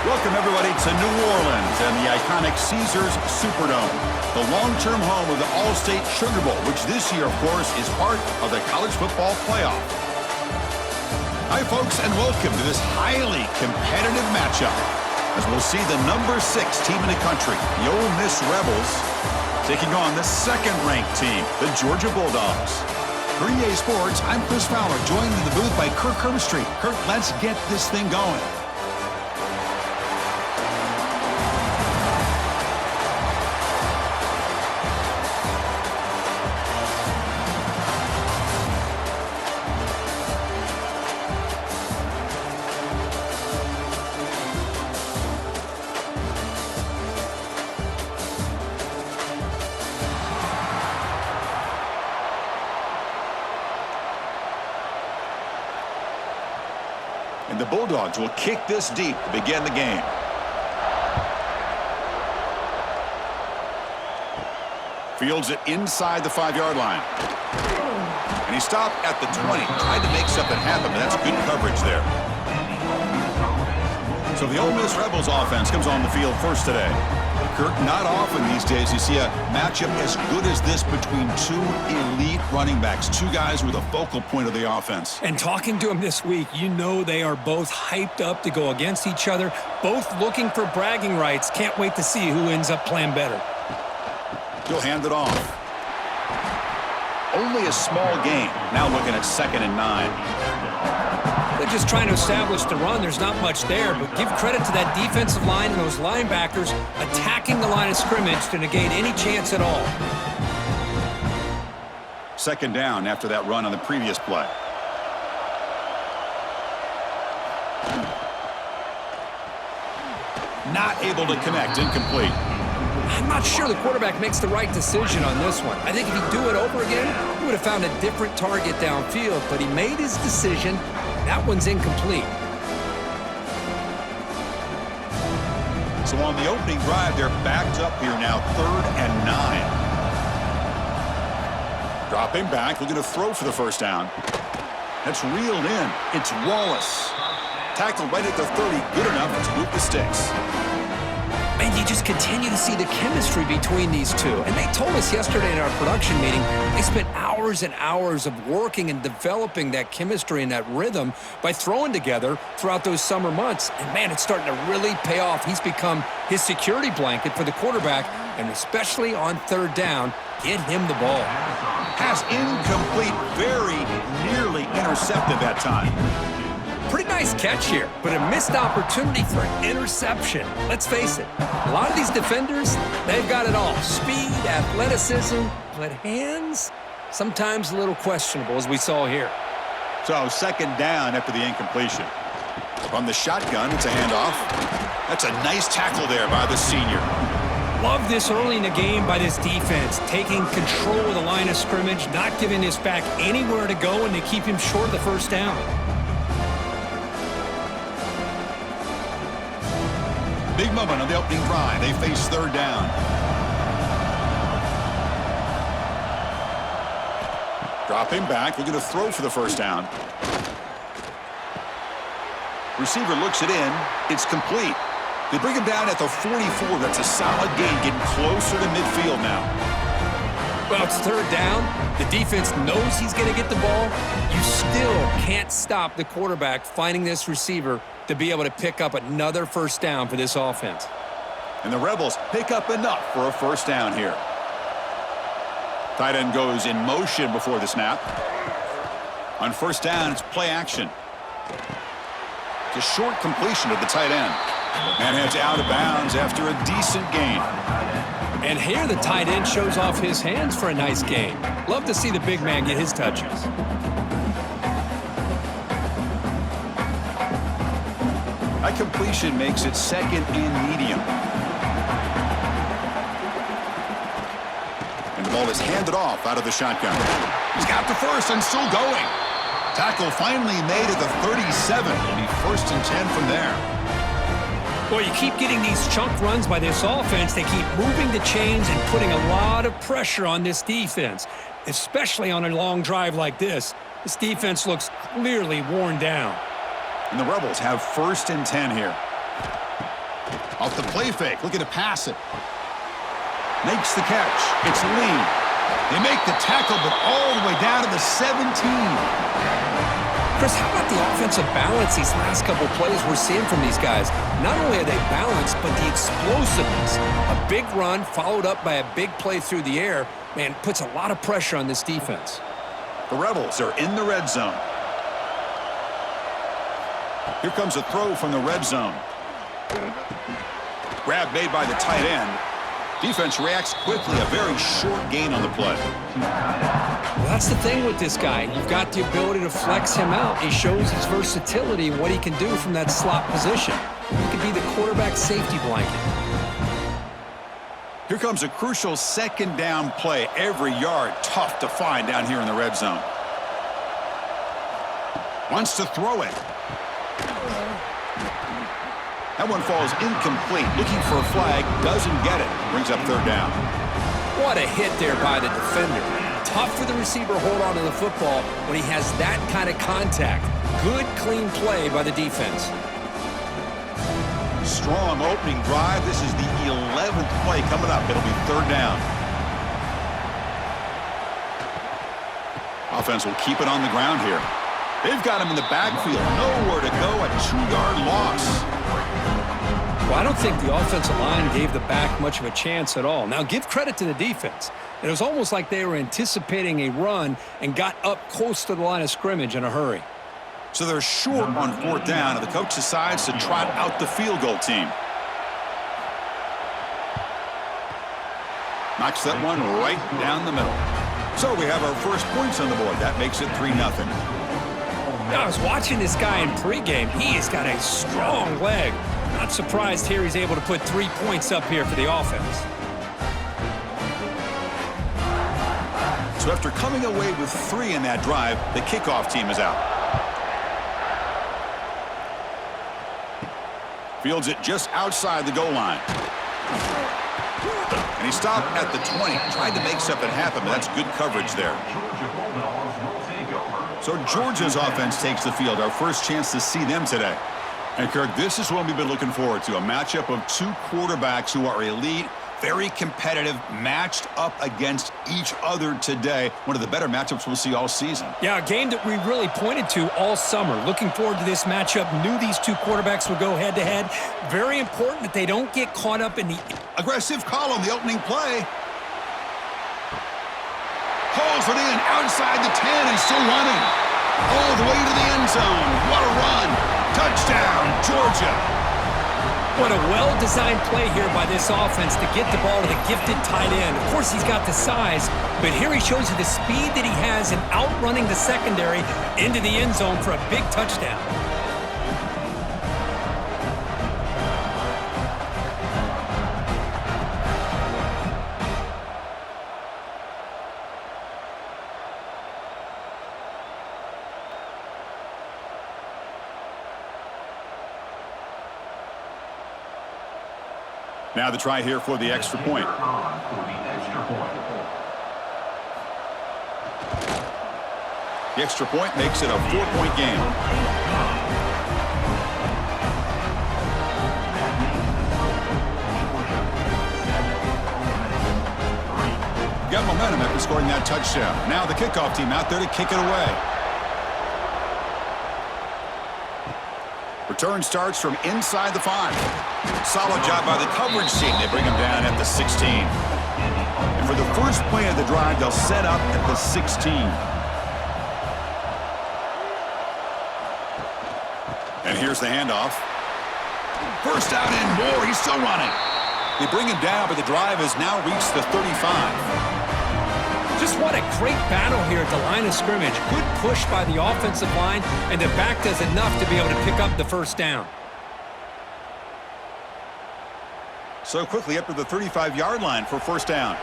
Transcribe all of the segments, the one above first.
Welcome, everybody, to New Orleans and the iconic Caesars Superdome, the long-term home of the All-State Sugar Bowl, which this year, of course, is part of the college football playoff. Hi, folks, and welcome to this highly competitive matchup, as we'll see the number 6 team in the country, the Ole Miss Rebels, taking on the second-ranked team, the Georgia Bulldogs. For EA Sports, I'm Chris Fowler, joined in the booth by Kirk Herbstreit. Kirk, let's get this thing going. And the Bulldogs will kick this deep to begin the game. Fields it inside the 5-yard line. And he stopped at the 20. Tried to make something happen, but that's good coverage there. So the Ole Miss Rebels offense comes on the field first today. Kirk, not often these days you see a matchup as good as this between two elite running backs, two guys with a focal point of the offense. And talking to them this week, you know they are both hyped up to go against each other, both looking for bragging rights. Can't wait to see who ends up playing better. He'll hand it off. Only a small gain. Now looking at 2nd and 9. They're just trying to establish the run. There's not much there, but give credit to that defensive line and those linebackers attacking the line of scrimmage to negate any chance at all. 2nd down after that run on the previous play. Not able to connect, incomplete. I'm not sure the quarterback makes the right decision on this one. I think if he'd do it over again, he would have found a different target downfield, but he made his decision. That one's incomplete. So on the opening drive, they're backed up here now, 3rd and 9. Dropping back, looking to throw for the first down. That's reeled in. It's Wallace. Tackled right at the 30, good enough to move the sticks. And you just continue to see the chemistry between these two. And they told us yesterday in our production meeting, they spent hours and hours of working and developing that chemistry and that rhythm by throwing together throughout those summer months. And, man, it's starting to really pay off. He's become his security blanket for the quarterback, and especially on 3rd down, get him the ball. Pass incomplete, very nearly intercepted that time. Pretty nice catch here, but a missed opportunity for an interception. Let's face it, a lot of these defenders, they've got it all. Speed, athleticism, but hands, sometimes a little questionable, as we saw here. So 2nd down after the incompletion. From the shotgun, it's a handoff. That's a nice tackle there by the senior. Love this early in the game by this defense, taking control of the line of scrimmage, not giving this back anywhere to go, and they keep him short of the first down. Big moment on the opening drive. They face 3rd down. Dropping back. Looking to throw for the first down. Receiver looks it in. It's complete. They bring him down at the 44. That's a solid gain, getting closer to midfield now. Well, it's 3rd down. The defense knows he's going to get the ball. You still can't stop the quarterback finding this receiver to be able to pick up another first down for this offense. And the Rebels pick up enough for a first down here. Tight end goes in motion before the snap. On first down, it's play action. It's a short completion of the tight end. And heads out of bounds after a decent gain. And here the tight end shows off his hands for a nice gain. Love to see the big man get his touches. That completion makes it 2nd and medium. And the ball is handed off out of the shotgun. He's got the first and still going. Tackle finally made at the 37. It'll be 1st and 10 from there. Well, you keep getting these chunk runs by this offense. They keep moving the chains and putting a lot of pressure on this defense, especially on a long drive like this. This defense looks clearly worn down. And the Rebels have 1st and 10 here. Off the play fake, looking to pass it. Makes the catch. It's Lee. They make the tackle, but all the way down to the 17. Chris, how about the offensive balance these last couple plays we're seeing from these guys? Not only are they balanced, but the explosiveness. A big run followed up by a big play through the air, man, puts a lot of pressure on this defense. The Rebels are in the red zone. Here comes a throw from the red zone. Grab made by the tight end. Defense reacts quickly, a very short gain on the play. Well, that's the thing with this guy. You've got the ability to flex him out. He shows his versatility and what he can do from that slot position. He could be the quarterback safety blanket. Here comes a crucial second down play. Every yard tough to find down here in the red zone. Wants to throw it. That one falls incomplete. Looking for a flag. Doesn't get it. Brings up third down. What a hit there by the defender. Tough for the receiver to hold on to the football when he has that kind of contact. Good, clean play by the defense. Strong opening drive. This is the 11th play coming up. It'll be third down. Offense will keep it on the ground here. They've got him in the backfield. Nowhere to go. A 2-yard loss. Well, I don't think the offensive line gave the back much of a chance at all. Now, give credit to the defense. It was almost like they were anticipating a run and got up close to the line of scrimmage in a hurry. So they're short on fourth down, and the coach decides to trot out the field goal team. Knocks that one right down the middle. So we have our first points on the board. That makes it 3-0. I was watching this guy in pregame. He has got a strong leg. Not surprised here he's able to put 3 points up here for the offense. So after coming away with 3 in that drive, the kickoff team is out. Fields it just outside the goal line. And he stopped at the 20. Tried to make something happen, but that's good coverage there. So Georgia's offense takes the field. Our first chance to see them today. And Kirk, this is what we've been looking forward to. A matchup of 2 quarterbacks who are elite, very competitive, matched up against each other today. One of the better matchups we'll see all season. Yeah, a game that we really pointed to all summer. Looking forward to this matchup. Knew these 2 quarterbacks would go head-to-head. Very important that they don't get caught up in the... Aggressive call on the opening play. Hauls it in outside the 10 and still running. All the way to the end zone. What a run. Touchdown, Georgia. What a well-designed play here by this offense to get the ball to the gifted tight end. Of course, he's got the size, but here he shows you the speed that he has in outrunning the secondary into the end zone for a big touchdown. Now the try here for the extra point. The extra point makes it a 4-point game. Got momentum after scoring that touchdown. Now the kickoff team out there to kick it away. Return starts from inside the 5. Solid job by the coverage team. They bring him down at the 16. And for the first play of the drive, they'll set up at the 16. And here's the handoff. First down and more. He's still running. They bring him down, but the drive has now reached the 35. Just what a great battle here at the line of scrimmage. Good push by the offensive line, and the back does enough to be able to pick up the first down. So quickly up to the 35-yard line for first down.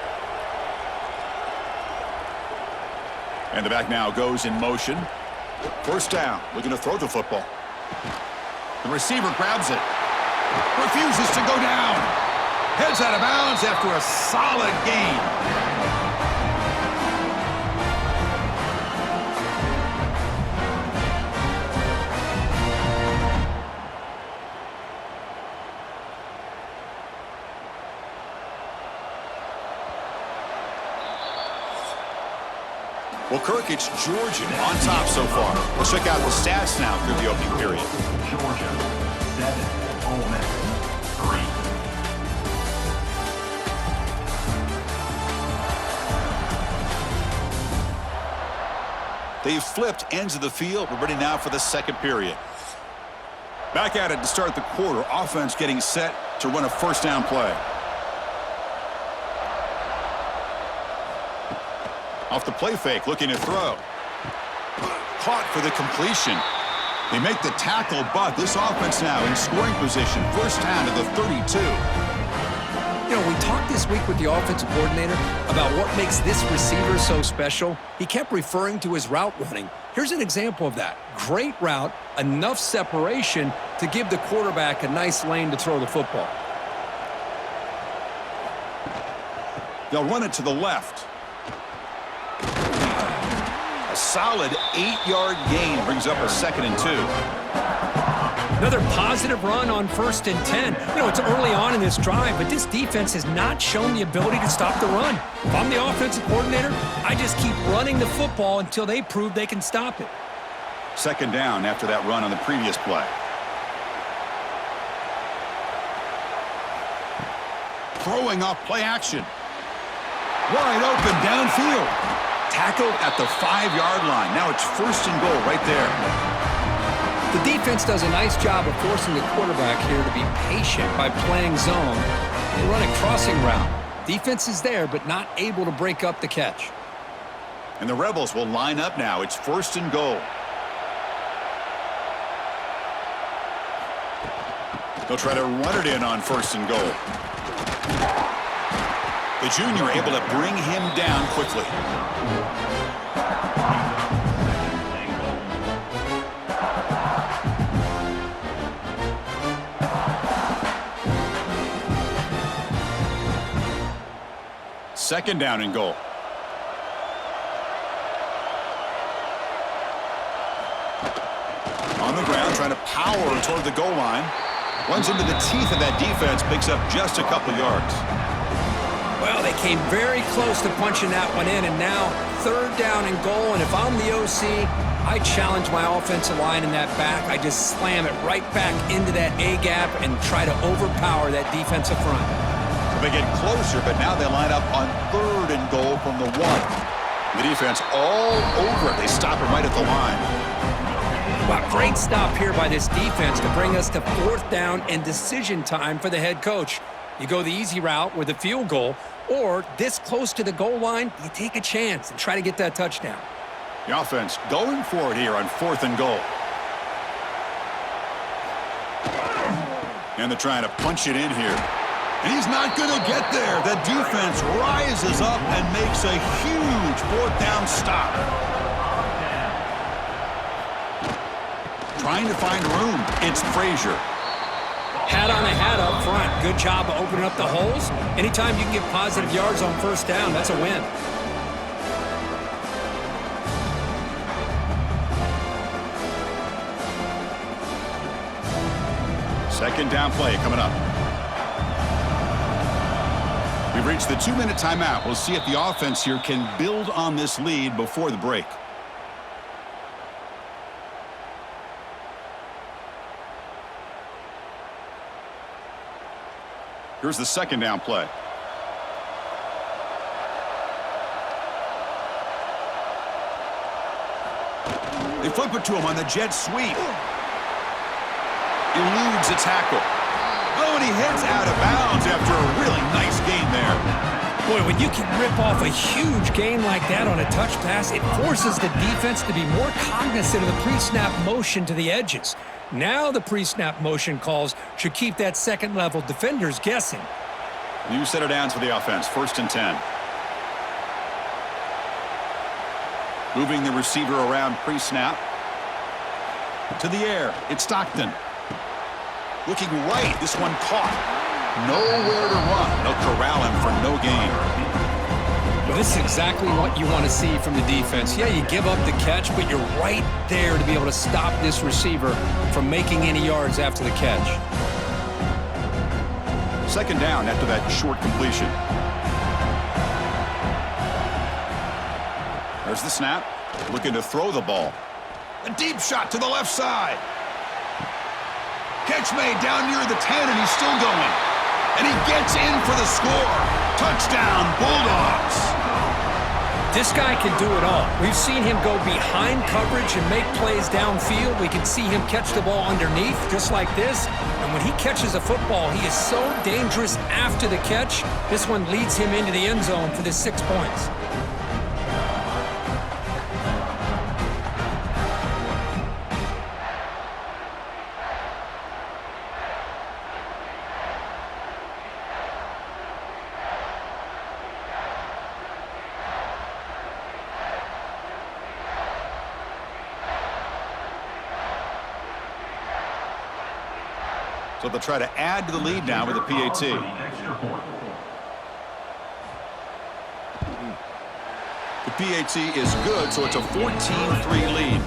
And the back now goes in motion. First down, looking to throw the football. The receiver grabs it. Refuses to go down. Heads out of bounds after a solid gain. Well, Kirk, it's Georgia on top so far. Let's check out the stats now through the opening period. Georgia, 7. Ole Miss, 3. They've flipped ends of the field. We're ready now for the second period. Back at it to start the quarter. Offense getting set to run a first down play. Off the play fake, looking to throw. Caught for the completion. They make the tackle, but this offense now in scoring position. First down to the 32. You know, we talked this week with the offensive coordinator about what makes this receiver so special. He kept referring to his route running. Here's an example of that. Great route, enough separation to give the quarterback a nice lane to throw the football. They'll run it to the left. A solid 8-yard gain brings up a 2nd and 2. Another positive run on 1st and 10. You know, it's early on in this drive, but this defense has not shown the ability to stop the run. If I'm the offensive coordinator, I just keep running the football until they prove they can stop it. 2nd down after that run on the previous play. Throwing off play action. Wide open downfield. Tackled at the 5-yard line. Now it's 1st and goal right there. The defense does a nice job of forcing the quarterback here to be patient by playing zone. They run a crossing route. Defense is there, but not able to break up the catch. And the Rebels will line up now. It's 1st and goal. They'll try to run it in on 1st and goal. The junior able to bring him down quickly. Second down and goal. On the ground, trying to power toward the goal line. Runs into the teeth of that defense, picks up just a couple yards. Well, they came very close to punching that one in, and now 3rd down and goal. And if I'm the OC, I challenge my offensive line in that back. I just slam it right back into that A-gap and try to overpower that defensive front. They get closer, but now they line up on 3rd and goal from the 1. The defense all over it. They stop it right at the line. Wow, great stop here by this defense to bring us to 4th down and decision time for the head coach. You go the easy route with a field goal, or this close to the goal line, you take a chance and try to get that touchdown. The offense going for it here on 4th and goal. And they're trying to punch it in here. And he's not going to get there. The defense rises up and makes a huge 4th down stop. Trying to find room. It's Frazier. Hat on a hat up front. Good job of opening up the holes. Anytime you can get positive yards on 1st down, that's a win. Second down play coming up. We've reached the 2-minute timeout. We'll see if the offense here can build on this lead before the break. Here's the 2nd down play. They flip it to him on the jet sweep. Eludes a tackle. Oh, and he heads out of bounds after a really nice gain there. Boy, when you can rip off a huge gain like that on a touch pass, it forces the defense to be more cognizant of the pre-snap motion to the edges. Now the pre-snap motion calls should keep that second-level defenders guessing. New set of downs for the offense. 1st and 10. Moving the receiver around pre-snap. To the air. It's Stockton. Looking right. This one caught. Nowhere to run. They'll corral him for no gain. Well, this is exactly what you want to see from the defense. Yeah, you give up the catch, but you're right there to be able to stop this receiver from making any yards after the catch. 2nd down after that short completion. There's the snap. Looking to throw the ball. A deep shot to the left side. Catch made down near the 10, and he's still going. And he gets in for the score. Touchdown, Bulldogs. This guy can do it all. We've seen him go behind coverage and make plays downfield. We can see him catch the ball underneath, just like this. And when he catches a football, he is so dangerous after the catch. This one leads him into the end zone for the 6 points. So they'll try to add to the lead now with a PAT. The PAT is good, so it's a 14-3 lead.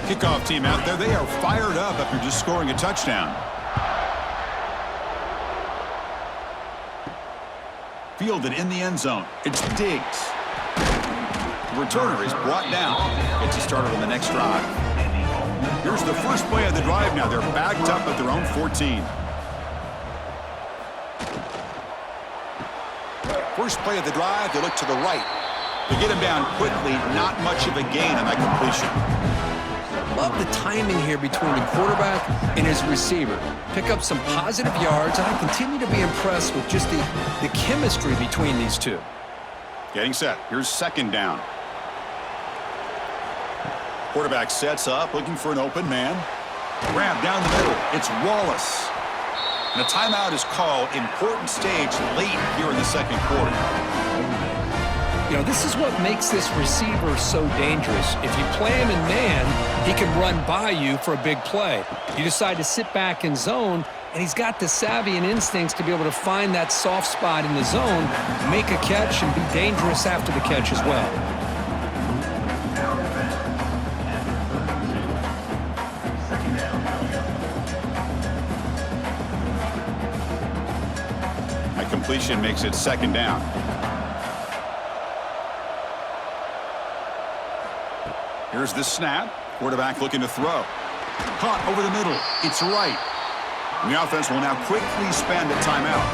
Kickoff team out there. They are fired up after just scoring a touchdown. Fielded in the end zone. It's Diggs. The returner is brought down. Gets you started on the next drive. Here's the first play of the drive now. They're backed up at their own 14. First play of the drive, they look to the right. They get him down quickly. Not much of a gain on that completion. Love the timing here between the quarterback and his receiver. Pick up some positive yards, and I continue to be impressed with just the chemistry between these two. Getting set. Here's second down. Quarterback sets up, looking for an open man. Grab down the middle. It's Wallace. And a timeout is called. Important stage late here in the second quarter. You know, this is what makes this receiver so dangerous. If you play him in man, he can run by you for a big play. You decide to sit back in zone, and he's got the savvy and instincts to be able to find that soft spot in the zone, make a catch, and be dangerous after the catch as well. That completion makes it second down. Here's the snap. Quarterback looking to throw. Caught over the middle. It's right. And the offense will now quickly spend a timeout.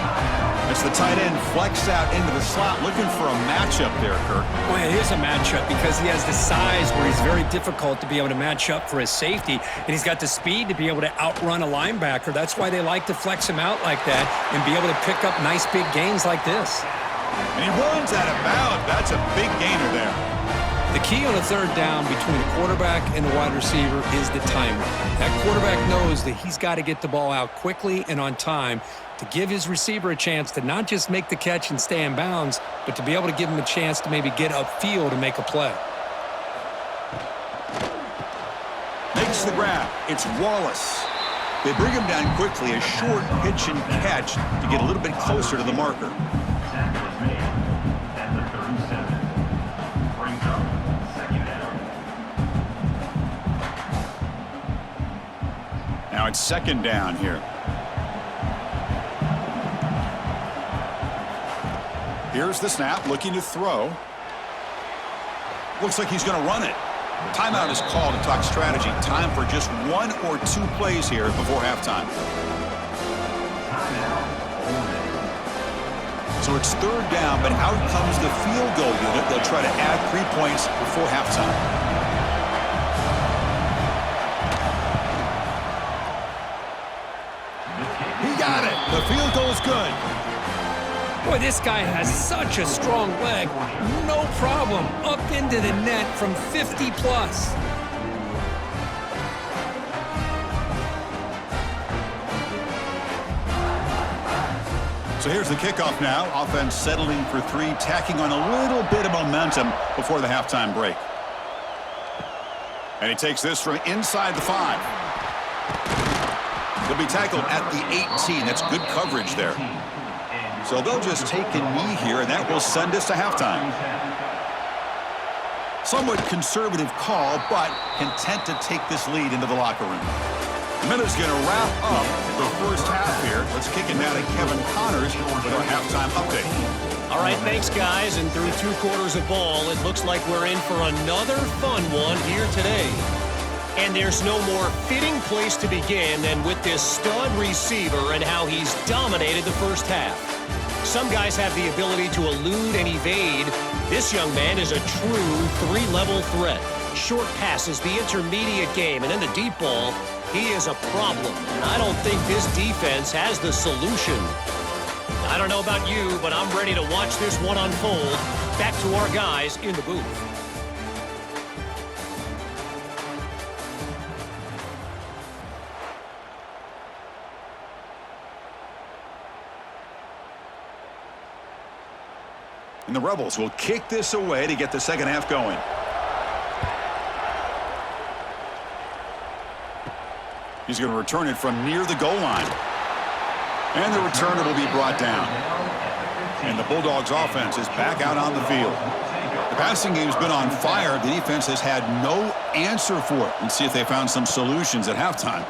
It's the tight end flexed out into the slot, looking for a matchup there, Kirk. Well, it is a matchup because he has the size where he's very difficult to be able to match up for his safety, and he's got the speed to be able to outrun a linebacker. That's why they like to flex him out like that and be able to pick up nice big gains like this. And he runs out of bounds. That's a big gainer there. The key on a third down between the quarterback and the wide receiver is the timing. That quarterback knows that he's got to get the ball out quickly and on time to give his receiver a chance to not just make the catch and stay in bounds, but to be able to give him a chance to maybe get upfield and make a play. Makes the grab. It's Wallace. They bring him down quickly, a short pitch and catch to get a little bit closer to the marker. Now it's second down here. Here's the snap, looking to throw. Looks like he's going to run it. Timeout is called to talk strategy. Time for just one or two plays here before halftime. So it's third down, but out comes the field goal unit. They'll try to add 3 points before halftime. Got it. The field goal is good. Boy, this guy has such a strong leg. No problem. Up into the net from 50 plus. So here's the kickoff now. Offense settling for three, tacking on a little bit of momentum before the halftime break. And he takes this from inside the 5. He'll be tackled at the 18. That's good coverage there. So they'll just take a knee here, and that will send us to halftime. Somewhat conservative call, but content to take this lead into the locker room. Minutes going to wrap up the first half here. Let's kick it now to Kevin Connors with our halftime update. All right, thanks, guys. And through 2 quarters of ball, it looks like we're in for another fun one here today. And there's no more fitting place to begin than with this stud receiver and how he's dominated the first half. Some guys have the ability to elude and evade. This young man is a true 3-level threat. Short passes, the intermediate game, and then the deep ball. He is a problem, and I don't think this defense has the solution. I don't know about you, but I'm ready to watch this one unfold. Back to our guys in the booth. And the Rebels will kick this away to get the second half going. He's going to return it from near the goal line. And the returner will be brought down. And the Bulldogs offense is back out on the field. The passing game's been on fire. The defense has had no answer for it. Let's see if they found some solutions at halftime.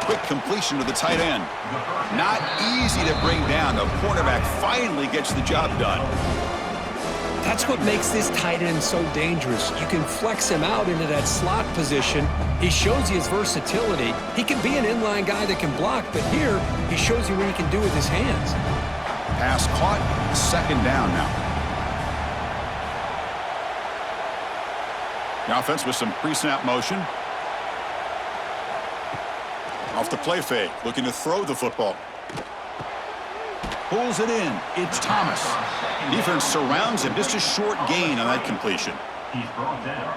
Quick completion to the tight end. Not easy to bring down. The cornerback finally gets the job done. That's what makes this tight end so dangerous. You can flex him out into that slot position. He shows you his versatility. He can be an inline guy that can block, but here he shows you what he can do with his hands. Pass caught. Second down now. The offense with some pre-snap motion. Off the play fake, looking to throw the football. Pulls it in. It's Thomas. Defense surrounds him. Just a short gain on that completion.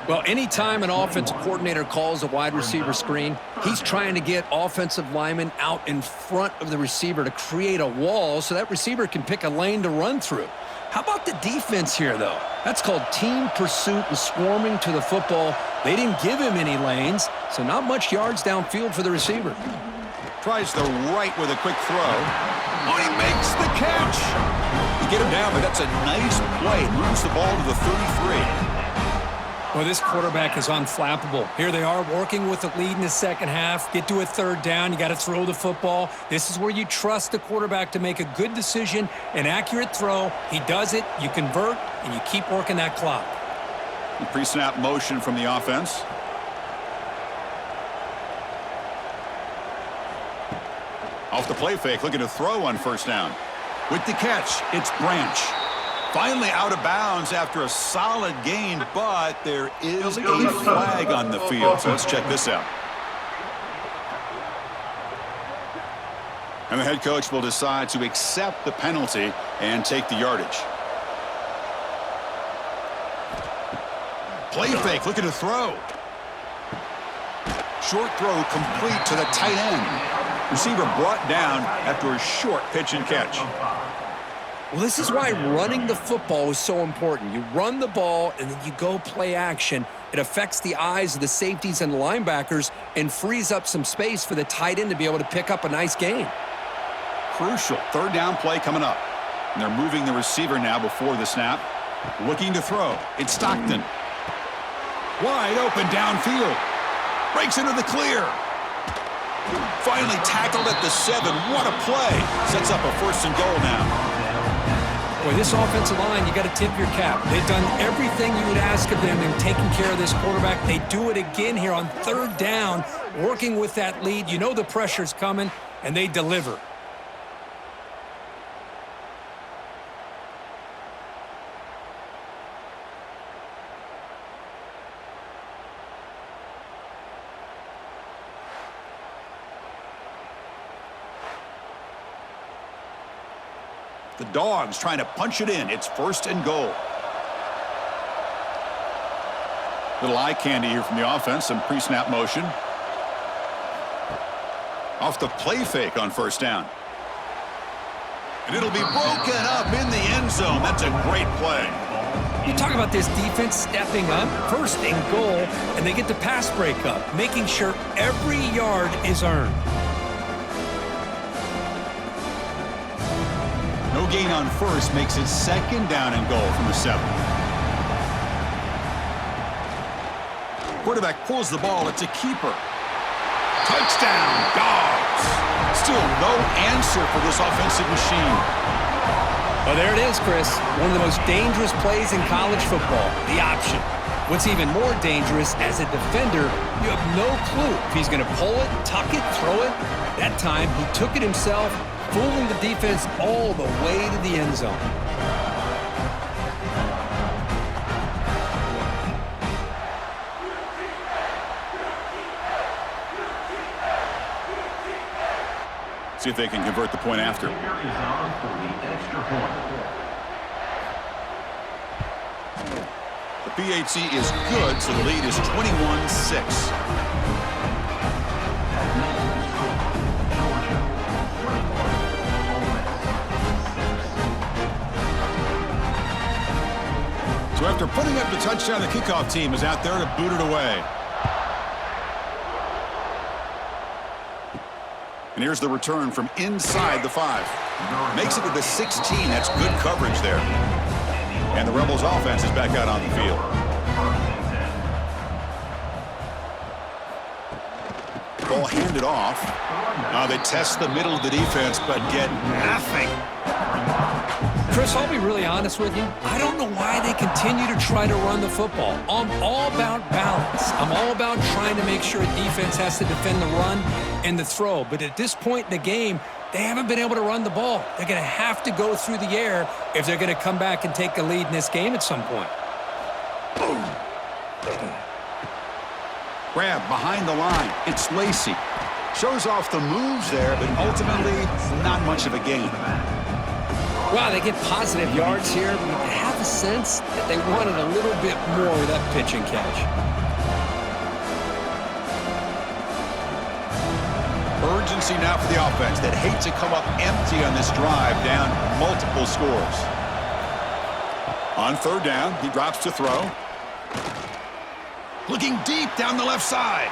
Well, anytime an offensive coordinator calls a wide receiver screen, he's trying to get offensive linemen out in front of the receiver to create a wall so that receiver can pick a lane to run through. How about the defense here, though? That's called team pursuit and swarming to the football. They didn't give him any lanes, so not much yards downfield for the receiver. Tries the right with a quick throw. Oh, he makes the catch. You get him down, but that's a nice play. Moves the ball to the 33. Well, this quarterback is unflappable. Here they are working with the lead in the second half. Get to a third down. You got to throw the football. This is where you trust the quarterback to make a good decision, an accurate throw. He does it, you convert, and you keep working that clock. Pre-snap motion from the offense. Off the play fake, looking to throw on first down. With the catch, it's Branch. Finally out of bounds after a solid gain, but there is a flag on the field. So let's check this out. And the head coach will decide to accept the penalty and take the yardage. Play fake, looking to throw. Short throw complete to the tight end. Receiver brought down after a short pitch and catch. Well, this is why running the football is so important. You run the ball, and then you go play action. It affects the eyes of the safeties and the linebackers and frees up some space for the tight end to be able to pick up a nice gain. Crucial third down play coming up. And they're moving the receiver now before the snap. Looking to throw. It's Stockton. Wide open downfield. Breaks into the clear. Finally tackled at the 7. What a play. Sets up a first and goal now. Boy, this offensive line, you got to tip your cap. They've done everything you would ask of them in taking care of this quarterback. They do it again here on third down, working with that lead. You know the pressure's coming, and they deliver. The Dogs trying to punch it in. It's first and goal. Little eye candy here from the offense. Some pre-snap motion. Off the play fake on first down. And it'll be broken up in the end zone. That's a great play. You talk about this defense stepping up, first and goal, and they get the pass breakup, making sure every yard is earned. No gain on first makes it second down and goal from the 7. Quarterback pulls the ball. It's a keeper. Touchdown, Dogs. Still no answer for this offensive machine. Well, there it is, Chris. One of the most dangerous plays in college football, the option. What's even more dangerous, as a defender, you have no clue if he's going to pull it, tuck it, throw it. That time, he took it himself, fooling the defense all the way to the end zone. See if they can convert the point after. Here is on for the extra point. The PHC is good, so the lead is 21-6. So after putting up the touchdown, the kickoff team is out there to boot it away. And here's the return from inside the 5. Makes it to the 16. That's good coverage there. And the Rebels offense is back out on the field. Ball handed off. They test the middle of the defense, but get nothing. Chris, I'll be really honest with you. I don't know why they continue to try to run the football. I'm all about balance. I'm all about trying to make sure a defense has to defend the run and the throw. But at this point in the game, they haven't been able to run the ball. They're going to have to go through the air if they're going to come back and take a lead in this game at some point. Grab behind the line. It's Lacey. Shows off the moves there, but ultimately not much of a gain. Wow, they get positive yards here, but I have a sense that they wanted a little bit more with that pitch and catch. Urgency now for the offense that hates to come up empty on this drive, down multiple scores. On third down, he drops to throw. Looking deep down the left side.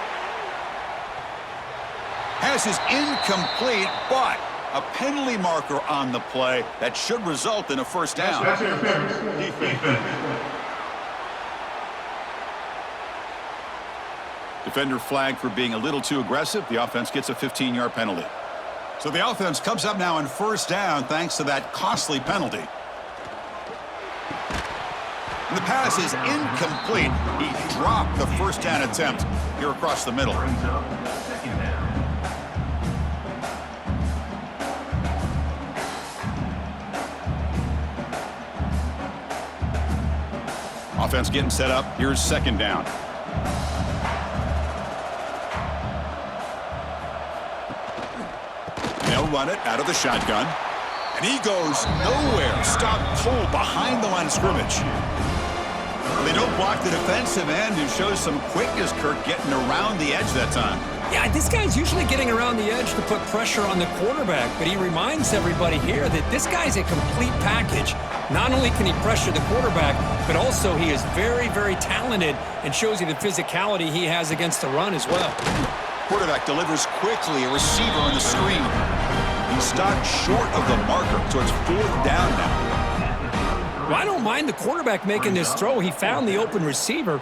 Pass is incomplete, but a penalty marker on the play that should result in a first down. That's defense. Defender flagged for being a little too aggressive. The offense gets a 15-yard penalty. So the offense comes up now on first down thanks to that costly penalty. And the pass is incomplete. He dropped the first down attempt here across the middle. Brings up second down. Offense getting set up. Here's second down. They'll run it out of the shotgun. And he goes nowhere. Stop cold behind the line of scrimmage. They don't block the defensive end, who shows some quickness, Kirk, getting around the edge that time. Yeah, this guy's usually getting around the edge to put pressure on the quarterback, but he reminds everybody here that this guy's a complete package. Not only can he pressure the quarterback, but also he is very, very talented and shows you the physicality he has against the run as well. Quarterback delivers quickly, a receiver on the screen. He stopped short of the marker, so it's fourth down now. Well, I don't mind the quarterback making this throw. He found the open receiver.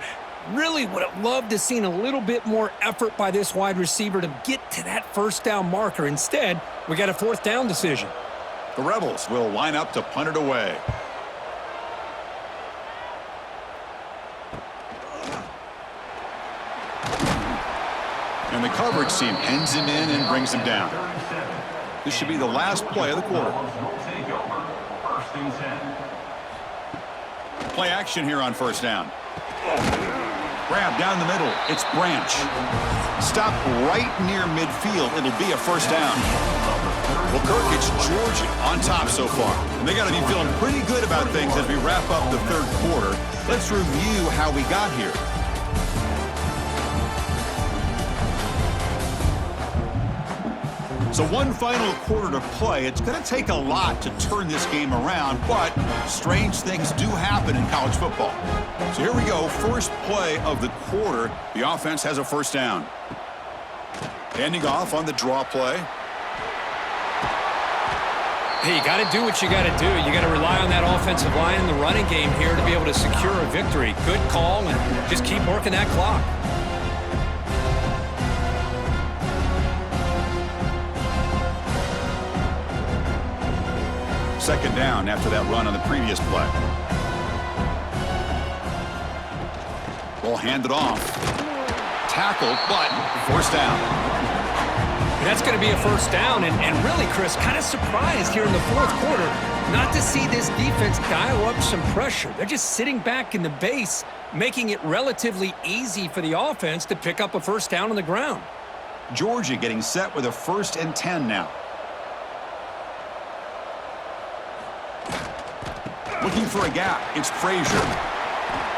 Really would have loved to have seen a little bit more effort by this wide receiver to get to that first down marker. Instead, we got a fourth down decision. The Rebels will line up to punt it away. And the coverage team ends him in and brings him down. This should be the last play of the quarter. First and 10. Play action here on first down. Grab down the middle. It's Branch. Stop right near midfield. It'll be a first down. Well, Kirk, it's Georgia on top so far. And they got to be feeling pretty good about things as we wrap up the third quarter. Let's review how we got here. So one final quarter to play. It's going to take a lot to turn this game around, but strange things do happen in college football. So here we go. First play of the quarter. The offense has a first down. Handing off on the draw play. Hey, you got to do what you got to do. You got to rely on that offensive line in the running game here to be able to secure a victory. Good call, and just keep working that clock. Second down after that run on the previous play. Ball handed off. Tackled, but forced down. That's going to be a first down, and really, Chris, kind of surprised here in the fourth quarter not to see this defense dial up some pressure. They're just sitting back in the base, making it relatively easy for the offense to pick up a first down on the ground. Georgia getting set with a 1st and 10 now. Looking for a gap. It's Frazier.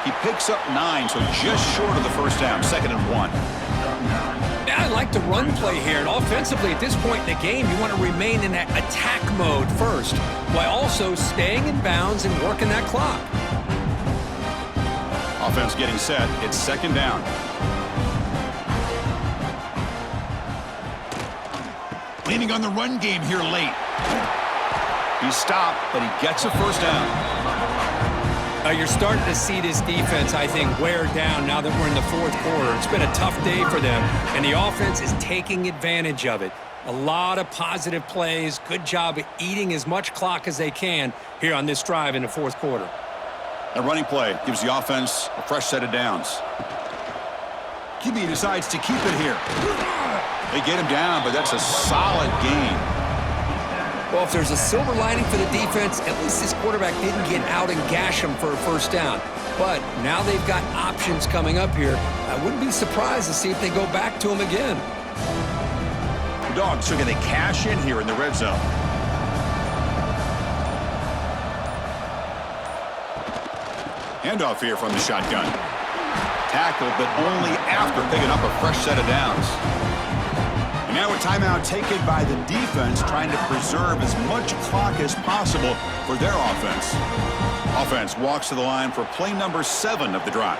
He picks up 9, so just short of the first down. 2nd and 1. I like the run play here, and offensively at this point in the game, you want to remain in that attack mode first, while also staying in bounds and working that clock. Offense getting set. It's 2nd down. Leaning on the run game here late. He stopped, but he gets a first down. You're starting to see this defense, I think, wear down now that we're in the fourth quarter. It's been a tough day for them, and the offense is taking advantage of it. A lot of positive plays. Good job of eating as much clock as they can here on this drive in the fourth quarter. A running play gives the offense a fresh set of downs. QB decides to keep it here. They get him down, but that's a solid gain. Well, if there's a silver lining for the defense, at least this quarterback didn't get out and gash him for a first down. But now they've got options coming up here. I wouldn't be surprised to see if they go back to him again. The Dogs are going to cash in here in the red zone. Handoff here from the shotgun. Tackled, but only after picking up a fresh set of downs. And now a timeout taken by the defense, trying to preserve as much clock as possible for their offense. Offense walks to the line for play number 7 of the drive.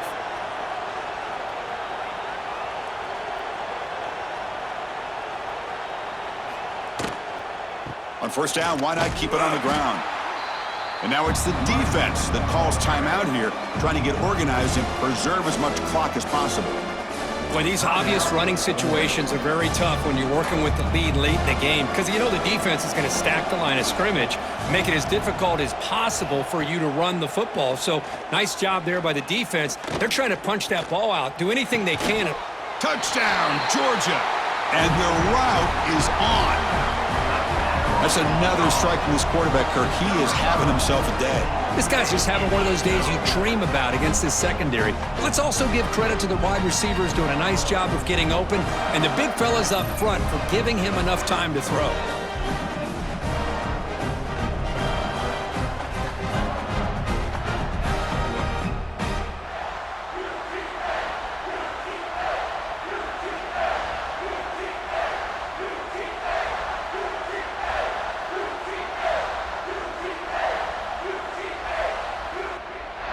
On first down, why not keep it on the ground? And now it's the defense that calls timeout here, trying to get organized and preserve as much clock as possible. Boy, these obvious running situations are very tough when you're working with the lead late in the game, because you know the defense is going to stack the line of scrimmage, make it as difficult as possible for you to run the football. So nice job there by the defense. They're trying to punch that ball out, do anything they can. Touchdown, Georgia. And the route is on. That's another strike from this quarterback, Kirk. He is having himself a day. This guy's just having one of those days you dream about against this secondary. Let's also give credit to the wide receivers doing a nice job of getting open, and the big fellas up front for giving him enough time to throw.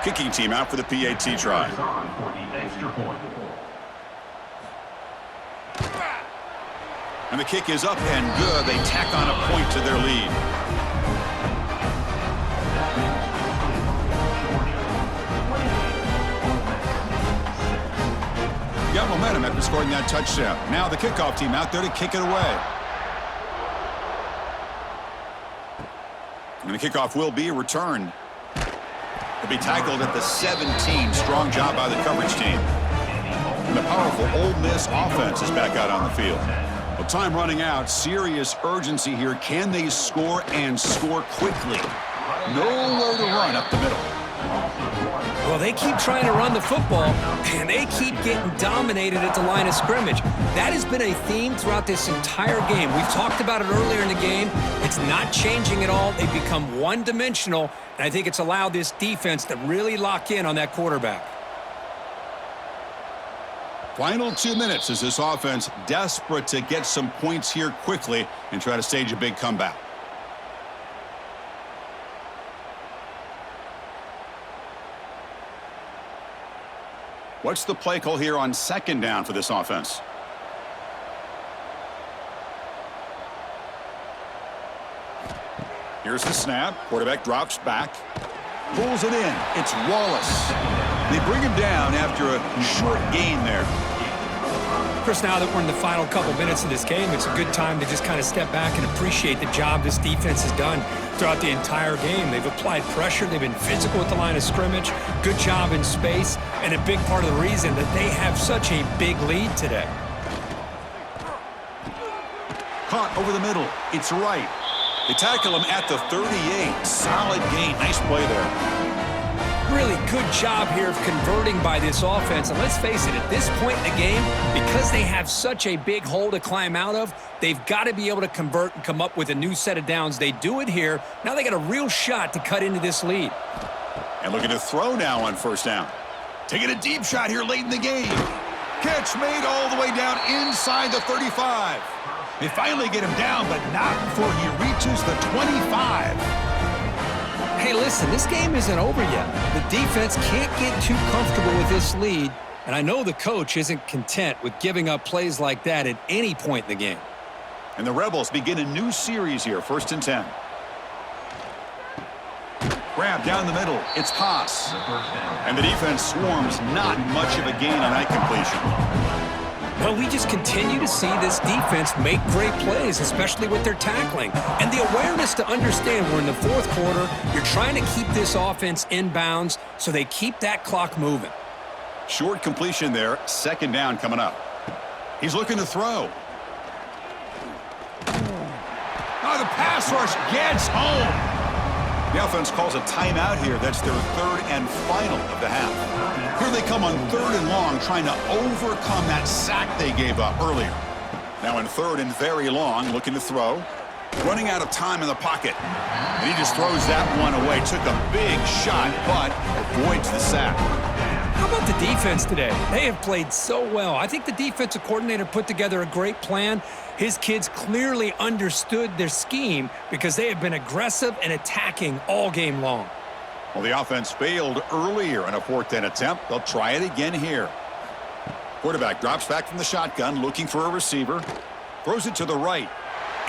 Kicking team out for the PAT try. For the extra point. And the kick is up and good. They tack on a point to their lead. Got momentum after scoring that touchdown. Now the kickoff team out there to kick it away. And the kickoff will be returned. He'll be tackled at the 17. Strong job by the coverage team. And the powerful Ole Miss offense is back out on the field. Well, time running out. Serious urgency here. Can they score and score quickly? Nowhere to run up the middle. Well, they keep trying to run the football, and they keep getting dominated at the line of scrimmage. That has been a theme throughout this entire game. We've talked about it earlier in the game. It's not changing at all. They've become one-dimensional, and I think it's allowed this defense to really lock in on that quarterback. Final 2 minutes as this offense desperate to get some points here quickly and try to stage a big comeback. What's the play call here on second down for this offense? Here's the snap. Quarterback drops back. Pulls it in. It's Wallace. They bring him down after a short gain there. Chris, now that we're in the final couple minutes of this game, it's a good time to just kind of step back and appreciate the job this defense has done throughout the entire game. They've applied pressure. They've been physical at the line of scrimmage. Good job in space. And a big part of the reason that they have such a big lead today. Caught over the middle. It's right. They tackle him at the 38. Solid gain. Nice play there. Really good job here of converting by this offense. And let's face it, at this point in the game, because they have such a big hole to climb out of, they've got to be able to convert and come up with a new set of downs. They do it here. Now they got a real shot to cut into this lead. And looking to throw now on first down. Taking a deep shot here late in the game. Catch made all the way down inside the 35. They finally get him down, but not before he reaches the 25. Hey, listen, this game isn't over yet. The defense can't get too comfortable with this lead, and I know the coach isn't content with giving up plays like that at any point in the game. And the Rebels begin a new series here, 1st and 10. Grab down the middle. It's pass. And the defense swarms. Not much of a gain on that completion. Well, we just continue to see this defense make great plays, especially with their tackling. And the awareness to understand we're in the 4th quarter, you're trying to keep this offense in bounds so they keep that clock moving. Short completion there, 2nd down coming up. He's looking to throw. Oh, the pass rush gets home. The offense calls a timeout here. That's their 3rd and final of the half. Here they come on 3rd and long, trying to overcome that sack they gave up earlier. Now in 3rd and very long, looking to throw. Running out of time in the pocket. And he just throws that one away. Took a big shot, but avoids the sack. How about the defense today? They have played so well. I think the defensive coordinator put together a great plan. His kids clearly understood their scheme because they have been aggressive and attacking all game long. Well, the offense failed earlier in a 4th and attempt. They'll try it again here. Quarterback drops back from the shotgun, looking for a receiver. Throws it to the right.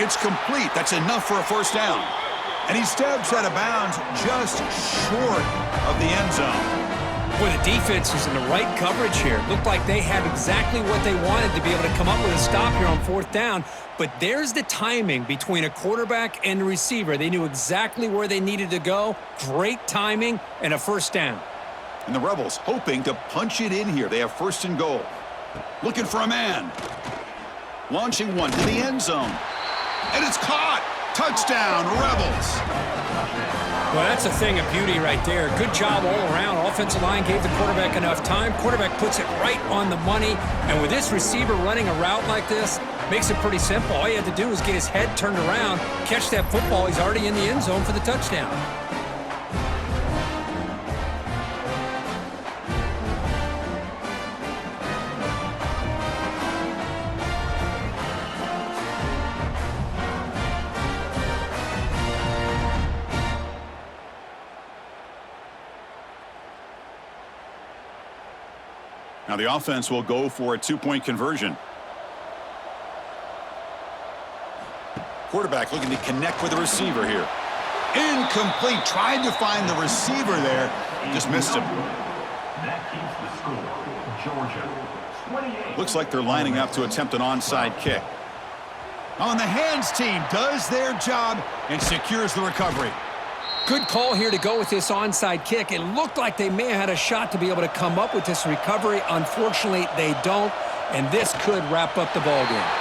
It's complete. That's enough for a 1st down. And he steps out of bounds just short of the end zone. Boy, the defense was in the right coverage here. Looked like they had exactly what they wanted to be able to come up with a stop here on 4th down. But there's the timing between a quarterback and the receiver. They knew exactly where they needed to go. Great timing and a 1st down. And the Rebels hoping to punch it in here. They have 1st and goal. Looking for a man. Launching one to the end zone. And it's caught. Touchdown, Rebels. Well, that's a thing of beauty right there. Good job all around. Offensive line gave the quarterback enough time. Quarterback puts it right on the money. And with this receiver running a route like this, makes it pretty simple. All you had to do was get his head turned around, catch that football. He's already in the end zone for the touchdown. Now the offense will go for a 2-point conversion. Quarterback looking to connect with the receiver here. Incomplete. Tried to find the receiver there. Just missed him. That keeps the score. Georgia, 28. Looks like they're lining up to attempt an onside kick. On the hands team does their job and secures the recovery. Good call here to go with this onside kick. It looked like they may have had a shot to be able to come up with this recovery. Unfortunately, they don't, and this could wrap up the ball game.